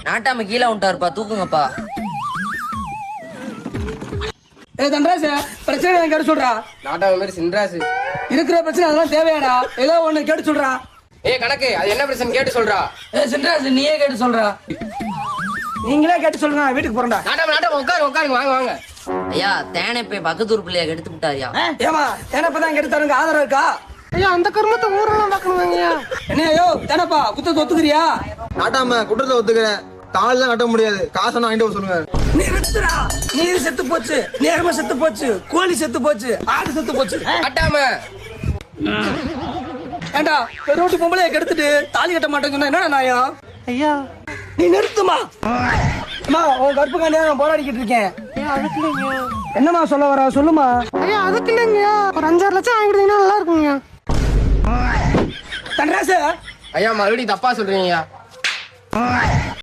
நாட்டாம கீழே விட்டாருப்பா, தூக்குங்கப்பா. தண்டராசு, பிரச்சனை கேட்டு சொல்றா. நாட்டாம மாதிரி சின்ராசு இருக்கிற பிரச்சனை அதெல்லாம் தேவையாடா? ஏதோ ஒண்ணு கேட்டு சொல்றா. கணக்கு, அது என்ன பிரச்சனை கேட்டு சொல்றா. சின்ராசு, நீயே கேட்டு சொல்றா. நீங்களே கேட்டு சொல்லுங்க, வீட்டுக்கு போறேன்டா. நாட்டாம உட்காருங்க, வாங்க வாங்க. ஐயா, தேனை போய் பக்கத்தூர் பிள்ளைய கெடுத்து விட்டாரியா? ஏமா தேனப்பதான் கெடுத்து தருங்க, ஆதரவு இருக்கா? ஐயா, அந்த கர்மத்தை ஊரெல்லாம் பாக்கணுங்க. என்ன ஐயோ தேனப்பா, குத்தத்தை ஒத்துக்கிறியா? நாட்டாம குற்றத்தை ஒத்துக்கிறேன். தாள் தான் கட்ட முடியாது, காசை வாங்கிட்டு சொல்லுங்க. நீ விட்டுறா. நீர் செத்து போச்சு, நேர்மை செத்து போச்சு, கோழி செத்து போச்சு, ஆடு செத்து போச்சு. நாட்டாம ஏண்டா ரோட்டு பொம்பளைய கெடுத்துட்டு தாலி கட்ட மாட்டேன்னு சொன்னா என்ன நாயம்? ஐயா, நீ நிறுத்துமா. அம்மா, உன் கற்புக்காண்டியா நான் போராடிக்கிட்டு இருக்கேன். என்னம்மா சொல்ல வர, சொல்லுமா. ஐயா, அதுக்கு இல்லைங்க, ஒரு 5-6 லட்சம் வாங்கி கொடுத்தீங்கன்னா நல்லா இருக்குங்க. தண்டராசு, ஐயா, மறுபடியும் தப்பா சொல்றீங்க.